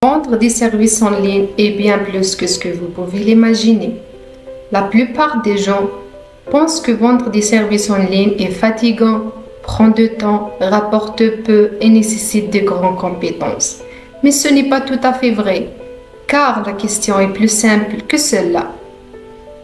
Vendre des services en ligne est bien plus que ce que vous pouvez l'imaginer. La plupart des gens pensent que vendre des services en ligne est fatigant, prend du temps, rapporte peu et nécessite de grandes compétences. Mais ce n'est pas tout à fait vrai, car la question est plus simple que cela.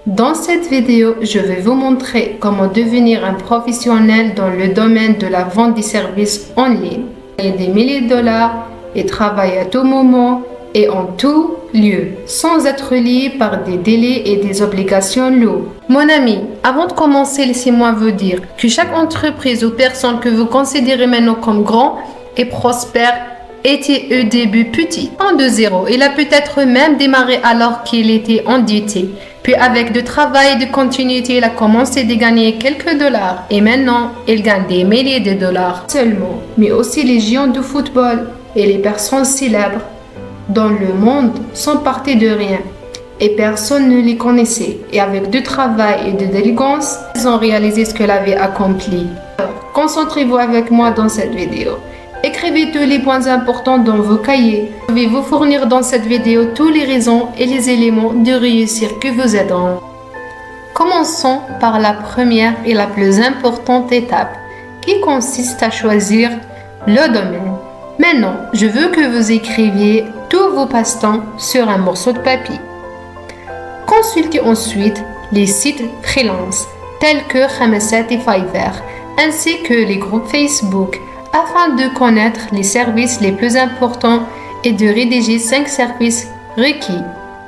Dans cette vidéo, je vais vous montrer comment devenir un professionnel dans le domaine de la vente des services en ligne. Gagner des milliers de dollars et travailler à tout moment et en tout lieu, sans être lié par des délais et des obligations lourdes. Mon ami, avant de commencer, laissez-moi vous dire que chaque entreprise ou personne que vous considérez maintenant comme grand et prospère était au début petit, en de zéro. Il a peut-être même démarré alors qu'il était endetté. Puis avec du travail et de continuité, il a commencé à gagner quelques dollars. Et maintenant, il gagne des milliers de dollars seulement. Mais aussi les géants du football et les personnes célèbres dans le monde sont partis de rien. Et personne ne les connaissait. Et avec du travail et de l'élégance, ils ont réalisé ce qu'elle avait accompli. Alors, concentrez-vous avec moi dans cette vidéo. Écrivez tous les points importants dans vos cahiers. Je vais vous fournir dans cette vidéo tous les raisons et les éléments de réussir que vous aideront. Commençons par la première et la plus importante étape, qui consiste à choisir le domaine. Maintenant, je veux que vous écriviez tous vos passe-temps sur un morceau de papier. Consultez ensuite les sites freelance tels que Khamesset et Fiverr, ainsi que les groupes Facebook, afin de connaître les services les plus importants et de rédiger 5 services requis.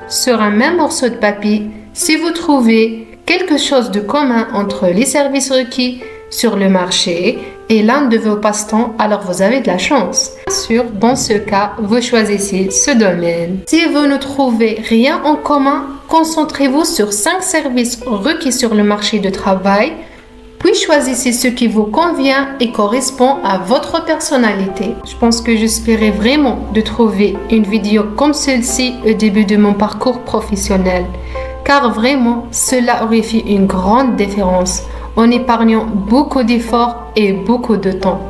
Sur un même morceau de papier, si vous trouvez quelque chose de commun entre les services requis sur le marché et l'un de vos passe-temps, alors vous avez de la chance. Bien sûr, dans ce cas, vous choisissez ce domaine. Si vous ne trouvez rien en commun, concentrez-vous sur 5 services requis sur le marché du travail, puis choisissez ce qui vous convient et correspond à votre personnalité. Je pense que j'espérais vraiment de trouver une vidéo comme celle-ci au début de mon parcours professionnel, car vraiment, cela aurait fait une grande différence en épargnant beaucoup d'efforts et beaucoup de temps.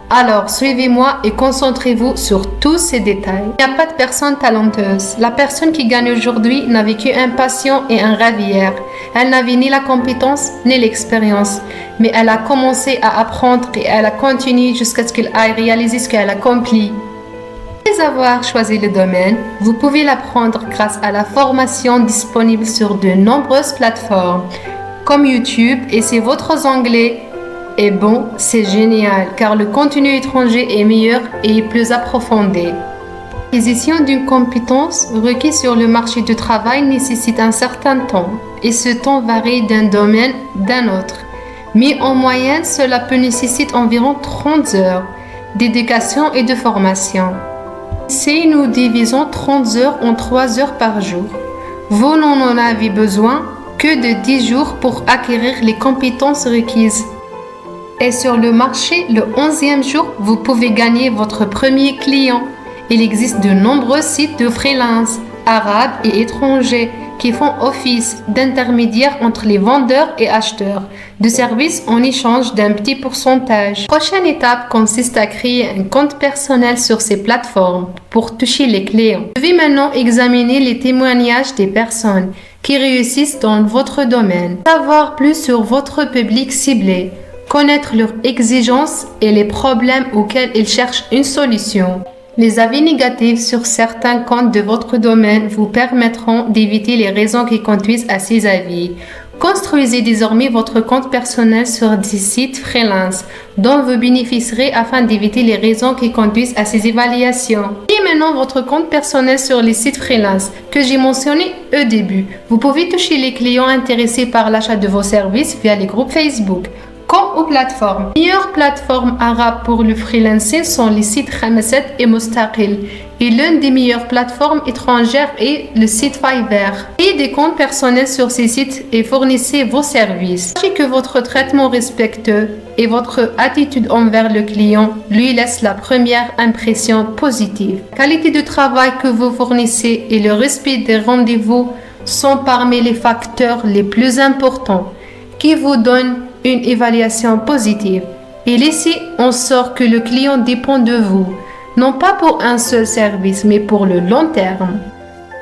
Alors, suivez-moi et concentrez-vous sur tous ces détails. Il n'y a pas de personne talenteuse. La personne qui gagne aujourd'hui n'a vécu un patient et un rêve hier. Elle n'avait ni la compétence ni l'expérience, mais elle a commencé à apprendre et elle a continué jusqu'à ce qu'elle ait réalisé ce qu'elle a accompli. Après avoir choisi le domaine, vous pouvez l'apprendre grâce à la formation disponible sur de nombreuses plateformes, comme YouTube, et si votre anglais est bon, c'est génial, car le contenu étranger est meilleur et plus approfondi. L'acquisition d'une compétence requise sur le marché du travail nécessite un certain temps, et ce temps varie d'un domaine d'un autre. Mais en moyenne, cela peut nécessiter environ 30 heures d'éducation et de formation. Si nous divisons 30 heures en 3 heures par jour, vous n'en avez besoin que de 10 jours pour acquérir les compétences requises. Et sur le marché, le 11e jour, vous pouvez gagner votre premier client. Il existe de nombreux sites de freelance, arabes et étrangers, qui font office d'intermédiaire entre les vendeurs et acheteurs de services en échange d'un petit pourcentage. La prochaine étape consiste à créer un compte personnel sur ces plateformes pour toucher les clients. Vous devez maintenant examiner les témoignages des personnes qui réussissent dans votre domaine, savoir plus sur votre public ciblé, connaître leurs exigences et les problèmes auxquels ils cherchent une solution. Les avis négatifs sur certains comptes de votre domaine vous permettront d'éviter les raisons qui conduisent à ces avis. Construisez désormais votre compte personnel sur des sites freelance dont vous bénéficierez afin d'éviter les raisons qui conduisent à ces évaluations. Et maintenant votre compte personnel sur les sites freelance que j'ai mentionné au début. Vous pouvez toucher les clients intéressés par l'achat de vos services via les groupes Facebook, comme aux plateformes. Les meilleures plateformes arabes pour le freelancing sont les sites Khamesset et Mustaqil. Et l'une des meilleures plateformes étrangères est le site Fiverr. Ayez des comptes personnels sur ces sites et fournissez vos services. Sachez que votre traitement respectueux et votre attitude envers le client lui laisse la première impression positive. La qualité du travail que vous fournissez et le respect des rendez-vous sont parmi les facteurs les plus importants qui vous donnent une évaluation positive. Et laissez en sorte que le client dépend de vous. non pas pour un seul service, mais pour le long terme.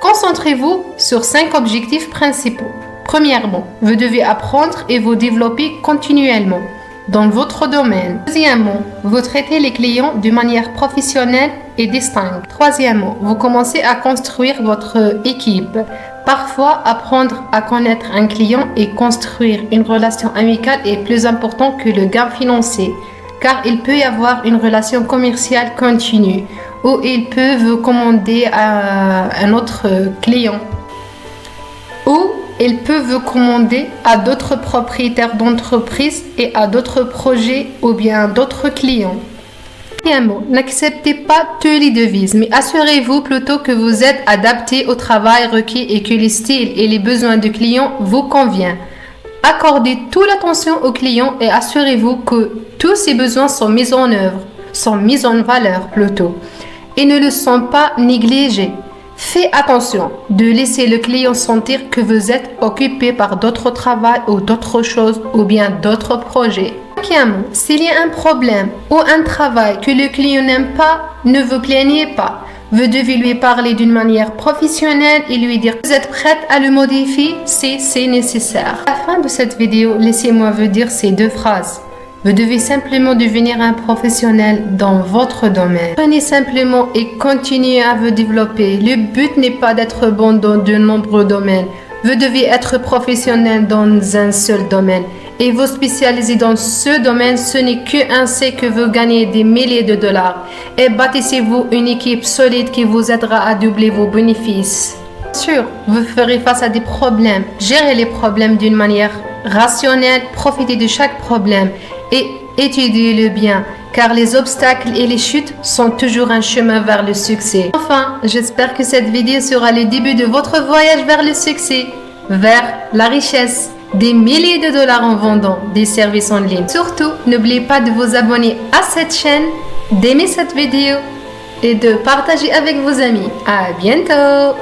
Concentrez-vous sur 5 objectifs principaux. Premièrement, vous devez apprendre et vous développer continuellement dans votre domaine. Deuxièmement, vous traitez les clients de manière professionnelle et distincte. Troisièmement, vous commencez à construire votre équipe. Parfois, apprendre à connaître un client et construire une relation amicale est plus important que le gain financier, car il peut y avoir une relation commerciale continue où il peut vous commander à un autre client ou il peut vous commander à d'autres propriétaires d'entreprises et à d'autres projets ou bien d'autres clients. Quatrièmement, n'acceptez pas tous les devises, mais assurez-vous plutôt que vous êtes adapté au travail requis et que les styles et les besoins du client vous conviennent. Accordez toute l'attention aux clients et assurez-vous que tous ces besoins sont mis en œuvre, sont mis en valeur plutôt, et ne le sont pas négligés. Faites attention de laisser le client sentir que vous êtes occupé par d'autres travaux ou d'autres choses ou bien d'autres projets. Cinquièmement, s'il y a un problème ou un travail que le client n'aime pas, ne vous plaignez pas. Vous devez lui parler d'une manière professionnelle et lui dire que vous êtes prête à le modifier si c'est nécessaire. À la fin de cette vidéo, laissez-moi vous dire ces 2 phrases. Vous devez simplement devenir un professionnel dans votre domaine. Prenez simplement et continuez à vous développer. Le but n'est pas d'être bon dans de nombreux domaines. Vous devez être professionnel dans un seul domaine. Et vous spécialiser dans ce domaine, ce n'est qu'ainsi que vous gagnez des milliers de dollars. Et bâtissez-vous une équipe solide qui vous aidera à doubler vos bénéfices. Bien sûr, vous ferez face à des problèmes. Gérez les problèmes d'une manière rationnelle. Profitez de chaque problème et étudiez-le bien, car les obstacles et les chutes sont toujours un chemin vers le succès. Enfin, j'espère que cette vidéo sera le début de votre voyage vers le succès, vers la richesse, des milliers de dollars en vendant des services en ligne. Surtout, n'oubliez pas de vous abonner à cette chaîne, d'aimer cette vidéo et de partager avec vos amis. À bientôt!